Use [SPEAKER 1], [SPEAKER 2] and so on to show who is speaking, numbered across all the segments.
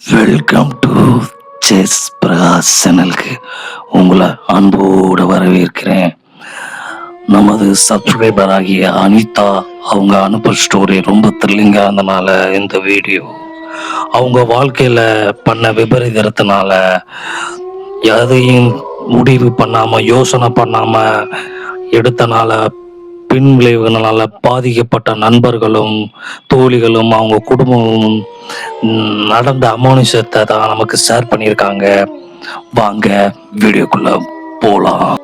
[SPEAKER 1] Welcome to chess Prakash சேனலுக்கு உங்களை அன்போடு வரவேற்கிறேன். நமது சப்ஸ்கிரைபர் ஆகிய அனிதா அவங்க அனுப்புற ஸ்டோரி ரொம்ப த்ரில்லிங்காக இருந்தனால இந்த வீடியோ. அவங்க வாழ்க்கையில் பண்ண விபரீதத்தினால எதையும் முடிவு பண்ணாமல் யோசனை பண்ணாமல் எடுத்தனால பின் விளைவுகளால் பாதிக்கப்பட்ட நண்பர்களும் தோழிகளும் அவங்க குடும்பமும் நடந்த அமானுஷத்தை தான் நமக்கு ஷேர் பண்ணியிருக்காங்க. வாங்க வீடியோக்குள்ள போலாம்.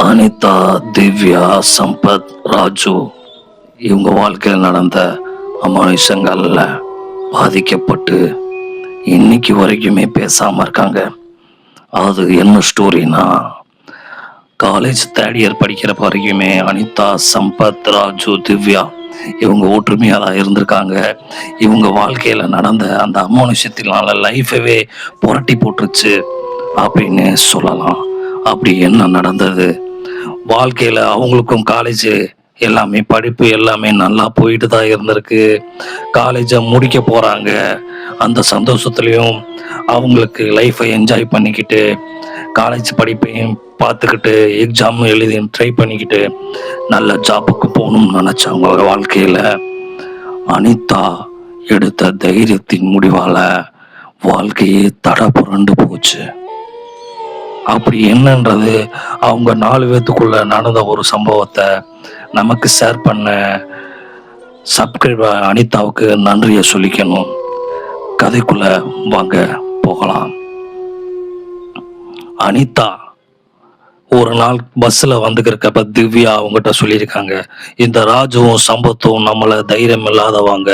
[SPEAKER 1] அனிதா, திவ்யா, சம்பத், ராஜு இவங்க வாழ்க்கையில் நடந்த அமானுஷங்கள்ல பாதிக்கப்பட்டு இன்னைக்கு வரைக்குமே பேசாம இருக்காங்க. அது என்ன ஸ்டோரினா, காலேஜ் தேர்ட் இயர் படிக்கிற வரைக்குமே அனிதா, சம்பத், ராஜு, திவ்யா இவங்க ஒற்றுமையாக தான் இருந்திருக்காங்க. இவங்க வாழ்க்கையில நடந்த அந்த அமானுஷத்தினால லைஃபவே புரட்டி போட்டுருச்சு அப்படின்னு சொல்லலாம். அப்படி என்ன நடந்தது? வாழ்க்கையில அவங்களுக்கும் காலேஜ் எல்லாமே படிப்பு எல்லாமே நல்லா போயிட்டு தான் இருந்திருக்கு. காலேஜை முடிக்க போறாங்க. அந்த சந்தோஷத்துலையும் அவங்களுக்கு லைஃப்பை என்ஜாய் பண்ணிக்கிட்டு காலேஜ் படிப்பையும் பார்த்துக்கிட்டு எக்ஸாம் எழுதி ட்ரை பண்ணிக்கிட்டு நல்ல ஜாபுக்கு போகணும்னு நினைச்சாங்க. வாழ்க்கையில அனிதா எடுத்த தைரியத்தின் முடிவால வாழ்க்கையே தட புரண்டு போச்சு. அப்படி என்னன்றது அவங்க 4 பேத்துக்குள்ள நடந்த ஒரு சம்பவத்தை நமக்கு ஷேர் பண்ண சப்ஸ்கிரைபர் அனிதாவுக்கு நன்றியை சொல்லிக்கணும். கதைக்குள்ள வாங்க போகலாம். அனிதா ஒரு நாள் பஸ்ஸில் வந்துக்கிறப்ப திவ்யா அவங்ககிட்ட சொல்லியிருக்காங்க, இந்த ராஜுவும் சம்பத்தும் நம்மளை தைரியம் இல்லாதவாங்க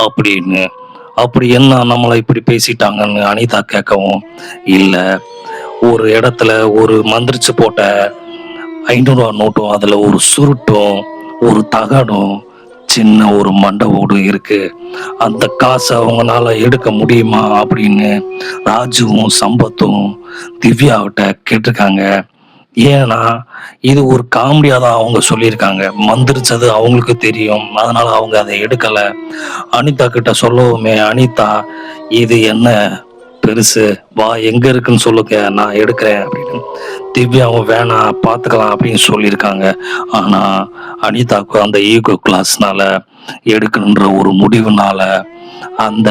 [SPEAKER 1] அப்படின்னு. அப்படி என்ன நம்மளை இப்படி பேசிட்டாங்கன்னு அனிதா கேட்கவும், இல்லை ஒரு இடத்துல ஒரு மந்திரிச்சு போட்ட 500 நோட்டும் அதுல ஒரு சுருட்டும் ஒரு தகடும் சின்ன ஒரு மண்டை ஓடும் இருக்கு. அந்த காசை அவங்களால எடுக்க முடியுமா அப்படின்னு ராஜுவும் சம்பத்தும் திவ்யாவிட்ட கேட்டிருக்காங்க. ஏன்னா இது ஒரு காமெடியா தான் அவங்க சொல்லியிருக்காங்க. மந்திரிச்சது அவங்களுக்கு தெரியும், அதனால அவங்க அதை எடுக்கல. அனிதா கிட்ட சொல்லவுமே அனிதா, இது என்ன பெருசு, வா எங்க இருக்குன்னு சொல்லுங்க நான் எடுக்கிறேன் அப்படின்னு திவ்யாவும் வேணாம் பார்த்துக்கலாம் அப்படின்னு சொல்லியிருக்காங்க. ஆனா அனிதாவுக்கு அந்த ஈகோ கிளாஸ்னால எடுக்கணுன்ற ஒரு முடிவுனால அந்த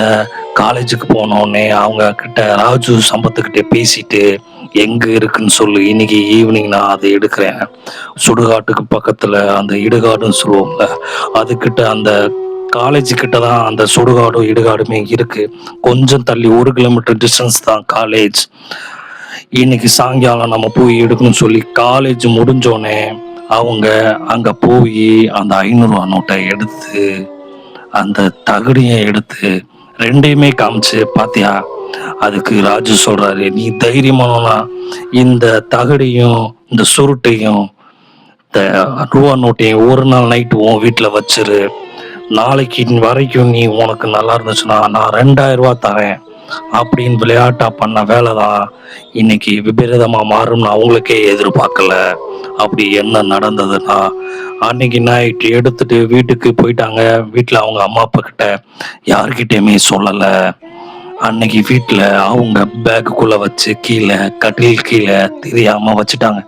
[SPEAKER 1] காலேஜுக்கு போனோடனே அவங்க கிட்ட ராஜு சம்பத்துக்கிட்ட பேசிட்டு எங்க இருக்குன்னு சொல்லு, இன்னைக்கு ஈவினிங் நான் அதை எடுக்கிறேன். சுடுகாட்டுக்கு பக்கத்துல அந்த இடுகாடுன்னு சொல்லுவாங்க, அதுக்கிட்ட அந்த காலேஜ் கிட்ட தான் அந்த சுடுகாடும் இடுகாடுமே இருக்கு. கொஞ்சம் தள்ளி 1 கிலோமீட்டர் டிஸ்டன்ஸ் தான் காலேஜ். இன்னைக்கு சாயங்காலம் நம்ம போய் எடுக்கணும்னு சொல்லி காலேஜ் முடிஞ்சோடனே அவங்க அங்க போய் அந்த 500 நோட்டை எடுத்து அந்த தகடியை எடுத்து ரெண்டையுமே காமிச்சு, பாத்தியா? அதுக்கு ராஜு சொல்றாரு, நீ தைரியமானோனா இந்த தகடியும் இந்த சுருட்டையும் இந்த ரூபா நோட்டையும் ஒரு நாள் நைட்டு உன் வீட்டில் வச்சிரு. நாளைக்கு வரைக்கும் நீ உனக்கு நல்லா இருந்துச்சுன்னா நான் 2000 ரூபா தரேன் அப்படின்னு விளையாட்டா பண்ண வேலை தான் இன்னைக்கு விபரீதமா மாறும்னு அவங்களுக்கே எதிர்பார்க்கல. அப்படி என்ன நடந்ததுன்னா, அன்னைக்கு நைட் எடுத்துட்டு வீட்டுக்கு போயிட்டாங்க. வீட்டில் அவங்க அம்மா அப்பா கிட்ட யாருக்கிட்டையுமே சொல்லலை. அன்னைக்கு வீட்டில் அவங்க பேக்குக்குள்ள வச்சு கீழே கட்டில் கீழே தெரியாம வச்சுட்டாங்க.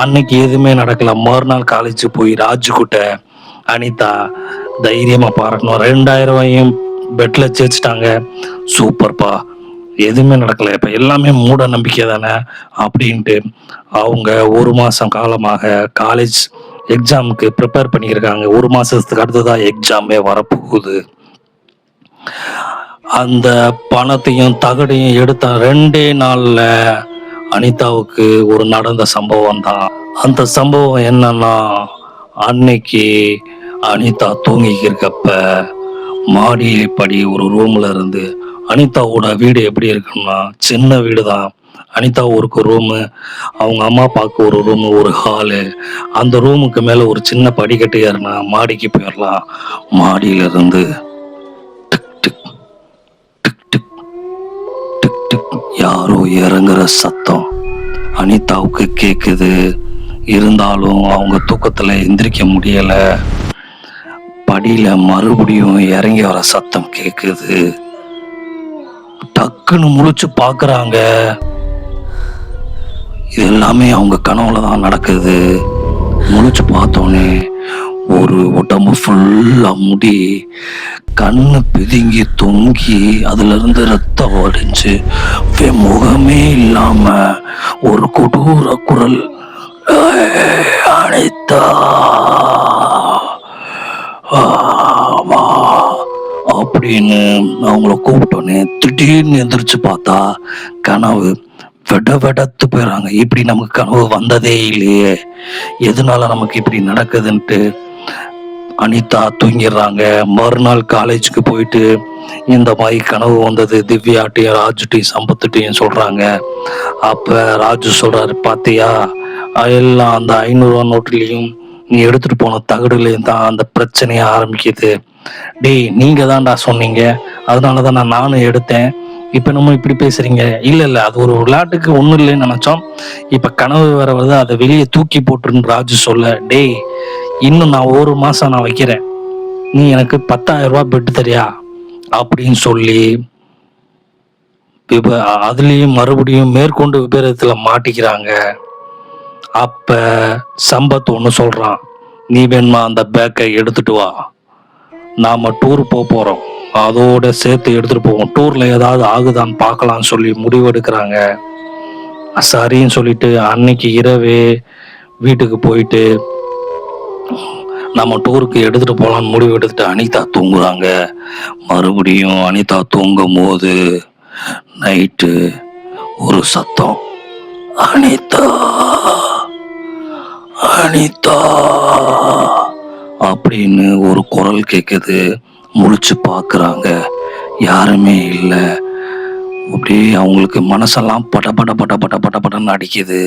[SPEAKER 1] அன்னைக்கு எதுவுமே நடக்கல. மறுநாள் காலேஜ் போய் ராஜு கிட்ட அனிதா தைரியமா பாராட்டணும், 2000 ரூபாயும் பெட்ல சேர்த்துட்டாங்க, சூப்பர்ப்பா, எதுவுமே நடக்கல, இப்ப எல்லாமே மூட நம்பிக்கை தானே அப்படின்ட்டு அவங்க 1 மாசம் காலமாக காலேஜ் எக்ஸாமுக்கு ப்ரிப்பேர் பண்ணியிருக்காங்க. 1 மாசத்துக்கு அடுத்ததான் எக்ஸாமே வரப்போகுது. அந்த பணத்தையும் தகடையும் எடுத்த 2 நாள்ல அனிதாவுக்கு ஒரு நடந்த சம்பவம் தான். அந்த சம்பவம் என்னன்னா, அன்னைக்கு அனிதா தூங்கிக்கு இருக்கப்ப மாடியிலே படி ஒரு ரூம்ல இருந்து, அனிதாவோட வீடு எப்படி இருக்குன்னா சின்ன வீடு தான். அனிதா ஒரு ரூமு, அவங்க அம்மா அப்பாவுக்கு ஒரு ரூமு, ஒரு ஹாலு. அந்த ரூமுக்கு மேலே ஒரு சின்ன படிக்கட்டு ஏறினா மாடிக்கு போயிடலாம். மாடியிலிருந்து இறங்குற சத்தம் அனிதாவுக்கு கேக்குது. இருந்தாலும் அவங்க தூக்கத்துல எந்திரிக்க முடியல. படியில மறுபடியும் இறங்கி வர சத்தம் கேக்குது. டக்குன்னு முழிச்சு பாக்குறாங்க. இது எல்லாமே அவங்க கனவுல தான் நடக்குது. முழிச்சு பார்த்தோன்னே ஒரு உடம்பு ஃபுல்லா முடி, கண்ணு பிதுங்கி தொங்கி அதுல இருந்து ரத்தம் வடிஞ்சு முகமே இல்லாம ஒரு கொடூர குரல், அனிதா வா அப்படின்னு அவங்கள கூப்பிட்டோன்னே திடீர்னு எந்திரிச்சு பார்த்தா கனவு. வெடத்து போயிடறாங்க. இப்படி நமக்கு கனவு வந்ததே இல்லையே, எதனால நமக்கு இப்படி நடக்குதுன்ட்டு அனிதா தூங்கிடுறாங்க. மறுநாள் காலேஜுக்கு போயிட்டு இந்த மாதிரி கனவு வந்தது திவ்யாட்டையும் ராஜுட்டையும் சம்பத்துட்டையும் சொல்றாங்க. அப்ப ராஜு சொல்றாரு, பாத்தியா எல்லாம் அந்த 500 நோட்டுலையும் நீ எடுத்துட்டு போன தகடுலையும் தான் அந்த பிரச்சனைய ஆரம்பிக்குது. டேய், நீங்க தான்டா சொன்னீங்க, அதனாலதான் நானும் எடுத்தேன். இப்ப நம்ம இப்படி பேசுறீங்க. இல்ல அது ஒரு விளையாட்டுக்கு ஒண்ணும் இல்லைன்னு நினைச்சோம். இப்ப கனவு வேற வருது, அதை வெளியே தூக்கி போட்டுருன்னு ராஜு சொல்ல, டேய் இன்னும் நான் 1 மாசம் நான் வைக்கிறேன், நீ எனக்கு 10,000 ரூபாய் பெட்டு தரியா அப்படின்னு சொல்லி அதுலயும் மறுபடியும் மேற்கொண்டு விபரீதத்துல மாட்டிக்கிறாங்க. அப்ப சம்பத் ஒண்ணு சொல்றான், நீ வேணுமா அந்த பேக்கை எடுத்துட்டு வா, நாம டூர் போறோம், அதோட சேர்த்து எடுத்துட்டு போவோம், டூர்ல ஏதாவது ஆகுதான்னு பார்க்கலாம்னு சொல்லி முடிவெடுக்கிறாங்க. சரின்னு சொல்லிட்டு அன்னைக்கு இரவே வீட்டுக்கு போயிட்டு நம்ம டூருக்கு எடுத்துட்டு போலான்னு முடிவு எடுத்துட்டு அனிதா தூங்குறாங்க. மறுபடியும் அனிதா தூங்கும் போது நைட்டு ஒரு சத்தம், அனிதா அனிதா அப்படின்னு ஒரு குரல் கேக்குது. முழிச்சு பாக்குறாங்க, யாருமே இல்லை. அப்படியே அவங்களுக்கு மனசெல்லாம் பட பட பட பட பட படன்னு அடிக்குது.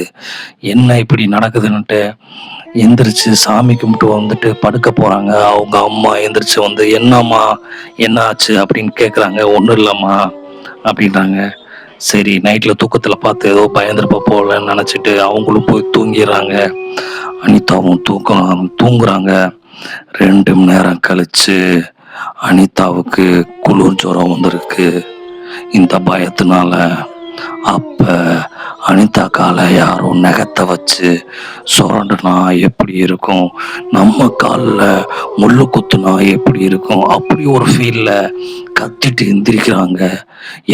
[SPEAKER 1] என்ன இப்படி நடக்குதுன்னுட்டு எந்திரிச்சு சாமி கும்பிட்டு வந்துட்டு படுக்க போறாங்க. அவங்க அம்மா எந்திரிச்சு வந்து, என்னம்மா என்ன ஆச்சு அப்படின்னு கேக்குறாங்க. ஒண்ணும் இல்லம்மா அப்படின்றாங்க. சரி, நைட்ல தூக்கத்துல பார்த்து ஏதோ பயந்துருப்ப போலன்னு நினைச்சிட்டு அவங்களும் போய் தூங்கிடுறாங்க. அனிதாவும் தூங்குறாங்க. 2 மணி நேரம் கழிச்சு அனிதாவுக்கு குளிர் ஜுரம் வந்திருக்கு இந்த பயத்தினால. அப்ப அனிதா காலை யாரோ நகத்தை வச்சு சுரண்டுனா எப்படி இருக்கும், நம்ம காலில் முள்ளு குத்துனா எப்படி இருக்கும், அப்படி ஒரு ஃபீல்ல கத்திட்டு எந்திரிக்கிறாங்க.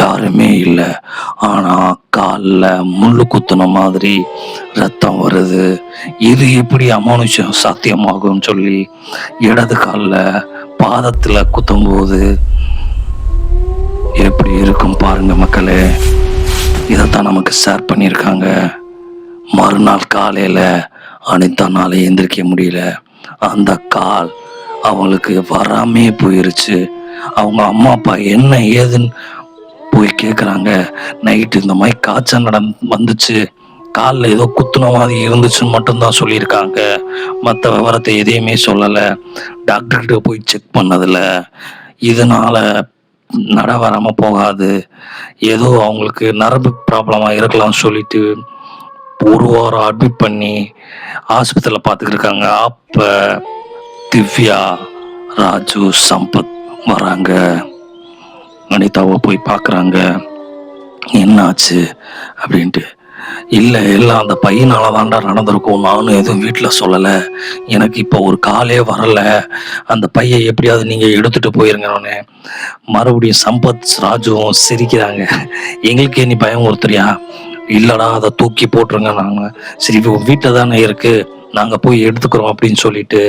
[SPEAKER 1] யாருமே இல்லை. ஆனா காலில் முள்ளு குத்துன மாதிரி ரத்தம் வருது. இது எப்படி அமானுஷம் சாத்தியமாகும் சொல்லி இடது காலில் பாதத்துல குத்தும் போது எப்படி இருக்கும் பாருங்க மக்களே. இதைத்தான் நமக்கு ஷேர் பண்ணியிருக்காங்க. மறுநாள் காலையில அனிதானால எந்திரிக்க முடியல. அந்த கால் அவங்களுக்கு வராமே போயிருச்சு. அவங்க அம்மா அப்பா என்ன ஏதுன்னு போய் கேக்குறாங்க. நைட்டு இந்த மாதிரி காய்ச்சல் வந்துச்சு, காலில் ஏதோ குத்துன மாதிரி இருந்துச்சுன்னு மட்டும்தான் சொல்லியிருக்காங்க. மற்ற விவரத்தை எதையுமே சொல்லலை. டாக்டர்கிட்ட போய் செக் பண்ணதில்ல. இதனால நட வராம போகாது, ஏதோ அவங்களுக்கு நரம்பு ப்ராப்ளமா இருக்கலாம்னு சொல்லிட்டு 1 வாரம் அட்மிட் பண்ணி ஆஸ்பத்திரியில் பார்த்துக்கிட்டு இருக்காங்க. அப்ப திவ்யா, ராஜு, சம்பத் வராங்க. அனிதாவை போய் பார்க்குறாங்க. என்னாச்சு அப்படின்ட்டு. இல்லை எல்லாம் அந்த பையனால தாண்டா நடந்திருக்கும், நானும் எதுவும் வீட்டில் சொல்லலை, எனக்கு இப்போ ஒரு காலே வரலை, அந்த பையன் எப்படியாவது நீங்கள் எடுத்துட்டு போயிருங்கன்னு. மறுபடியும் சம்பத், ராஜுவும் சிரிக்கிறாங்க. எங்களுக்கே நீ பயம் ஒருத்தரியா? இல்லடா, அதை தூக்கி போட்டுருங்க. நாங்கள் சரி வீட்டில் தானே இருக்கு, நாங்கள் போய் எடுத்துக்கிறோம் அப்படின்னு சொல்லிட்டு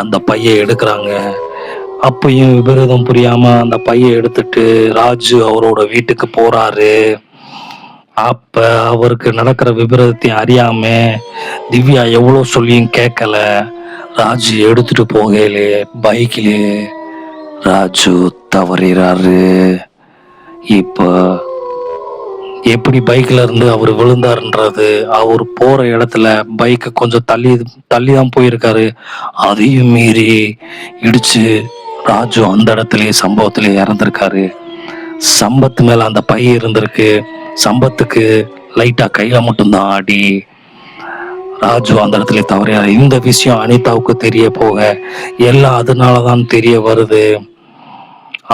[SPEAKER 1] அந்த பையன் எடுக்கிறாங்க. அப்பையும் விபரீதம் புரியாம அந்த பையன் எடுத்துட்டு ராஜு அவரோட வீட்டுக்கு போறாரு. அப்ப அவருக்கு நடக்கிற விபரீதத்தையும் அறியாம திவ்யா எவ்வளவு சொல்லியும் கேட்கல. ராஜு எடுத்துட்டு போகலே பைக்கிலே ராஜு தவறிறாரு. இப்ப எப்படி பைக்ல இருந்து அவர் விழுந்தாருன்றது, அவர் போற இடத்துல பைக்கு கொஞ்சம் தள்ளி தான் போயிருக்காரு. அதையும் மீறி இடிச்சு ராஜு அந்த இடத்துலயே சம்பவத்திலே இறந்திருக்காரு. சம்பத் மேல அந்த பை இருந்திருக்கு. சம்பத்துக்கு லைட்டா கையில மட்டும்தான் அடி. ராஜு அந்த இடத்துல தவறியாரு. இந்த விஷயம் அனிதாவுக்கு தெரிய போக எல்லாம் அதனாலதான் தெரிய வருது.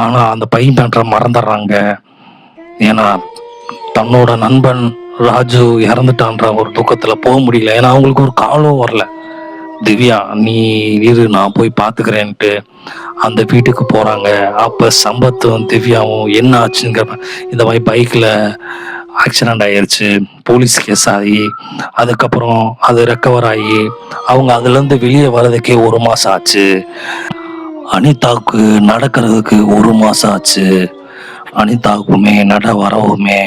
[SPEAKER 1] ஆனா அந்த பை பண்ற மறந்துடுறாங்க. ஏன்னா தன்னோட நண்பன் ராஜு இறந்துட்டான்ற ஒரு துக்கத்துல போக முடியல. ஏன்னா அவங்களுக்கு ஒரு காலம் வரல. திவ்யா நீ இரு நான் போய் பாத்துக்கிறேன்ட்டு அந்த வீட்டுக்கு போறாங்க. அப்ப சம்பத்தும் திவ்யாவும் என்ன ஆச்சுங்கிற இந்த மாதிரி பைக்ல ஆக்சிடென்ட் ஆயிருச்சு. போலீஸ் கேஸ் ஆகி அதுக்கப்புறம் அது ரெக்கவர் ஆகி அவங்க அதுல இருந்து வெளியே வர்றதுக்கே 1 மாசம் ஆச்சு. அனிதாவுக்கு நடக்கிறதுக்கு 1 மாசம் ஆச்சு. அனிதாவுக்குமே வரவுமே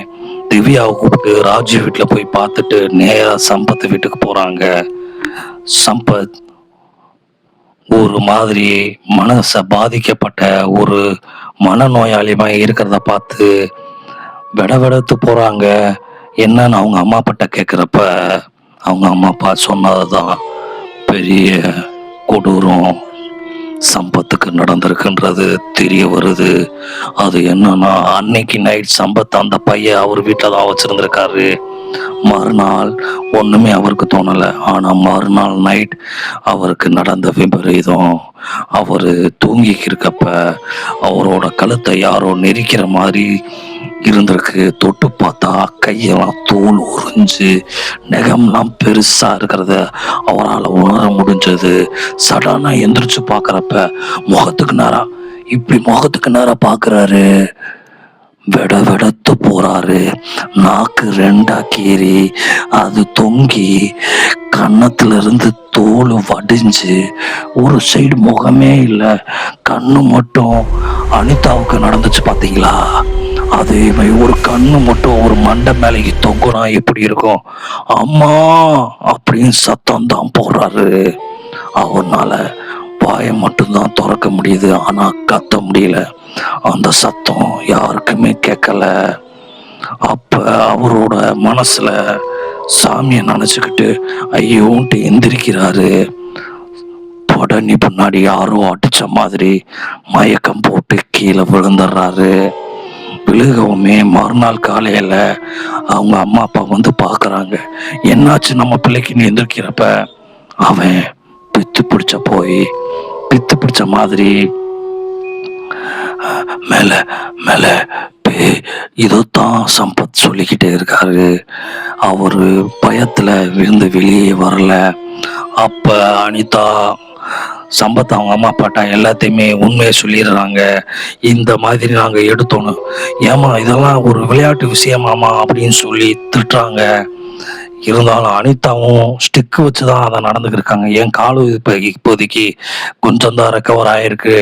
[SPEAKER 1] திவ்யாவை கூப்பிட்டு ராஜு வீட்டுல போய் பார்த்துட்டு நேரா சம்பத் வீட்டுக்கு போறாங்க. சம்பத் ஒரு மாதிரி மனச பாதிக்கப்பட்ட ஒரு மனநோயாளிமா இருக்கிறத பார்த்து விடவிடத்து போறாங்க. என்னன்னு அவங்க அம்மா அப்பாட்ட கேட்குறப்ப அவங்க அம்மா அப்பா சொன்னதுதான் பெரிய கொடூரம் சம்பத்துக்கு நடந்திருக்குன்றது தெரிய வருது. அது என்னன்னா அன்னைக்கு நைட் சம்பத் அந்த பையன் அவர் வீட்டில் தான் வச்சிருந்திருக்காரு. மறுநாள் ஒண்ணுமே அவருக்கு தோணல. ஆனா மறுநாள் நைட் அவருக்கு நடந்த விபரீதம். அவரு தூங்கி இருக்கப்ப அவரோட கழுத்தை யாரோ நெரிக்கிற மாதிரி இருந்திருக்கு. தொட்டு பார்த்தா கையெல்லாம் தோல் உறிஞ்சு நெகம்லாம் பெருசா இருக்கிறத அவரால் உணர முடிஞ்சது. சடனா எந்திரிச்சு பாக்குறப்ப முகத்துக்கு நேரா பாக்குறாரு. வெடத்து போறாரு. நாக்கு 2ஆ கீறி அது தொங்கி கன்னத்துல இருந்து தோல் வடிஞ்சு ஒரு சைடு முகமே இல்லை, கண்ணு மட்டும். அனிதாவுக்கு நடந்துச்சு பாத்தீங்களா, அதே மாதிரி ஒரு கண்ணு மட்டும் ஒரு மண்டை மேலேக்கு தொங்குனா எப்படி இருக்கும், அம்மா அப்படின்னு சத்தம் தான் போடுறாரு. அவனால வாயை மட்டும்தான் திறக்க முடியுது, ஆனா கத்த முடியல. அந்த சத்தம் யாருக்குமே கேட்கல. அப்ப அவரோட மனசுல சாமியை நினைச்சுக்கிட்டு ஐயோன்ட்டு எந்திரிக்கிறாரு. உடனே பின்னாடி யாரோ அடிச்ச மாதிரி மயக்கம் போட்டு கீழே விழுந்துடுறாரு. விழுகவுமே மறுநாள் காலையில அவங்க அம்மா அப்பா வந்து பாக்குறாங்க. என்னாச்சு நம்ம பிள்ளைக்கு நீ எந்திரிக்கிறப்ப அவன் பித்து பிடிச்ச மாதிரி மேல மேல இதோத்தான் சம்பத் சொல்லிக்கிட்டே இருக்காரு. அவரு பயத்துல விழுந்து வெளியே வரல. அப்ப அனிதா சம்பத் அவங்க அம்மா அப்பாட்டா எல்லாத்தையுமே உண்மையை சொல்லிடுறாங்க. இந்த மாதிரி நாங்க எடுத்தோன்னு, ஏமா இதெல்லாம் ஒரு விளையாட்டு விஷயமாமா அப்படின்னு சொல்லி திட்டுறாங்க. இருந்தாலும் அனிதாவும் ஸ்டிக்கு வச்சுதான் அதை நடந்துக்கிருக்காங்க. என் காலு இப்போதைக்கு கொஞ்சம் தான் ரெக்கவர் ஆயிருக்கு.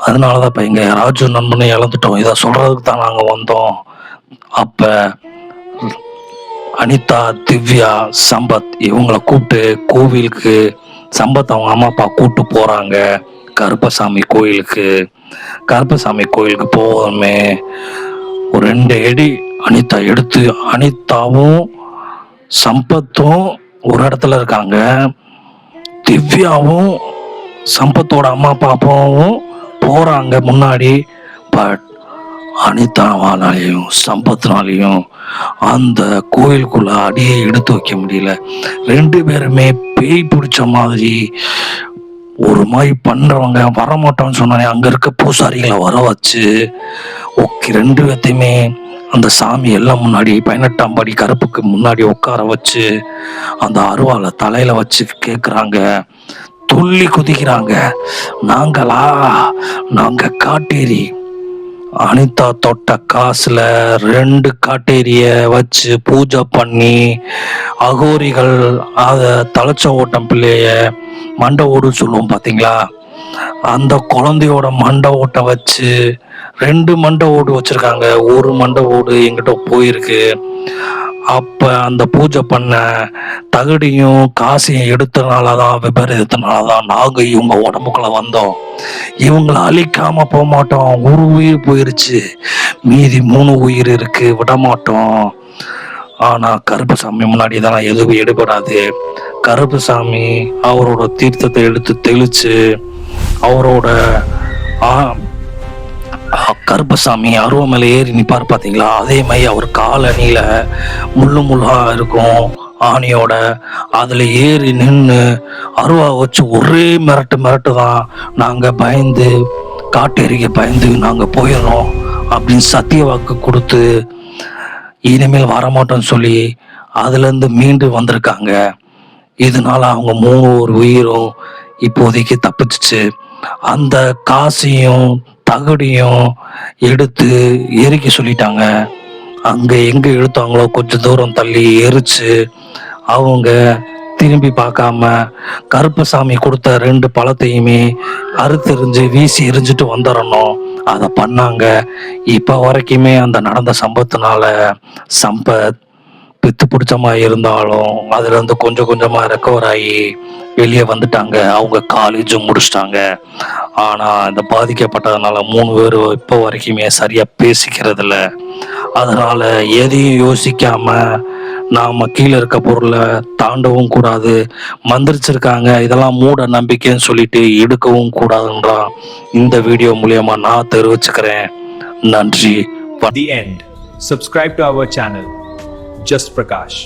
[SPEAKER 1] அதனாலதான் இப்ப எங்க ராஜு நண்பனை இழந்துட்டோம், இதை சொல்றதுக்கு தான் நாங்க வந்தோம். அப்ப அனிதா, திவ்யா, சம்பத் இவங்களை கூப்பிட்டு கோவிலுக்கு சம்பத் அவங்க அம்மா அப்பா கூப்பிட்டு போறாங்க கருப்பசாமி கோயிலுக்கு. கருப்பசாமி கோயிலுக்கு போவோமே ஒரு 2 அடி அனிதா எடுத்து, அனிதாவும் சம்பத்தும் ஒரு இடத்துல இருக்காங்க, திவ்யாவும் சம்பத்தோட அம்மா அப்பா அப்பாவும் போறாங்க முன்னாடி. பட் அனிதாவாலையும் சம்பத்னாலையும் அந்த கோயிலுக்குள்ள அடியை எடுத்து வைக்க முடியல. 2 பேருமே பேய் பிடிச்ச மாதிரி ஒரு மாதிரி பண்றவங்க வரமாட்டோம்னு சொன்னாங்க. அங்க இருக்க பூசாரிகளை வர வச்சு 2 பேர்த்தையுமே அந்த சாமி எல்லாம் முன்னாடி 18ஆம் படி கருப்புக்கு முன்னாடி உட்கார வச்சு அந்த அருவாளை தலையில வச்சு கேக்குறாங்க, துள்ளி குதிக்கிறாங்க. நாங்க காட்டேரி. அனிதா தொட்ட காசுல 2 காட்டேரிய வச்சு பூஜை பண்ணி அகோரிகள் அத தலைச்ச ஓட்டம் பிள்ளைய மண்டை ஓடு சொல்லுவோம் பாத்தீங்களா, அந்த குழந்தையோட மண்டை ஓட்டை வச்சு 2 மண்டை ஓடு வச்சிருக்காங்க. ஒரு மண்டை ஓடு எங்கிட்ட போயிருக்கு. அப்ப அந்த பூஜை பண்ண தகுடியும் காசையும் எடுத்தனாலதான் விபரீதத்தினாலதான் நாங்க இவங்க உடம்புக்குள்ள வந்தோம். இவங்களை அழிக்காம போக மாட்டோம். ஒரு உயிர் போயிருச்சு, மீதி 3 உயிர் இருக்கு, விட மாட்டோம். ஆனா கருப்பசாமி முன்னாடி இதெல்லாம் எதுவும் எடுபடாது. கருப்பசாமி அவரோட தீர்த்தத்தை எடுத்து தெளிச்சு அவரோட கருப்பசாமி அருவம் மேலே ஏறி நிற்பார் பார்த்தீங்களா, அதே மாதிரி அவர் காலணியில் முள்ளா இருக்கும் ஆணியோட. அதில் ஏறி நின்று அருவா வச்சு ஒரே மிரட்டு தான். நாங்கள் பயந்து காட்டேரிக்க பயந்து நாங்கள் போயிடணும் அப்படின்னு சத்திய வாக்கு கொடுத்து இனிமேல் வரமாட்டோம்னு சொல்லி அதுலேருந்து மீண்டு வந்திருக்காங்க. இதனால அவங்க 3 உயிரும் இப்போதைக்கு தப்பிச்சிச்சு. அந்த காசையும் தகடையும் எடுத்து எரிக்க சொல்லிட்டாங்க. அங்கே எங்கே இழுத்தாங்களோ கொஞ்சம் தூரம் தள்ளி எரிச்சு அவங்க திரும்பி பார்க்காம கருப்பசாமி கொடுத்த 2 பழத்தையுமே அறுத்தெறிஞ்சு வீசி எரிஞ்சிட்டு வந்துடணும் அதை பண்ணாங்க. இப்போ வரைக்குமே அந்த நடந்த சம்பவத்தினால சம்பத் பித்து பிடிச்சமா இருந்தாலும் அதுல இருந்து கொஞ்சம் கொஞ்சமா ரெக்கவர் ஆகி வெளியே வந்துட்டாங்க. அவங்க காலேஜும் முடிச்சிட்டாங்க. ஆனா இந்த பாதிக்கப்பட்டதுனால 3 பேரும் இப்போ வரைக்குமே சரியா பேசிக்கிறது இல்லை. அதனால எதையும் யோசிக்காம நாம கீழே இருக்க பொருளை தாண்டவும் கூடாது. மந்திரிச்சிருக்காங்க இதெல்லாம் மூட நம்பிக்கைன்னு சொல்லிட்டு எடுக்கவும் கூடாதுன்றான் இந்த வீடியோ மூலியமா நான் தெரிவிச்சுக்கிறேன். நன்றி.
[SPEAKER 2] The end. Subscribe to our channel. Just Prakash.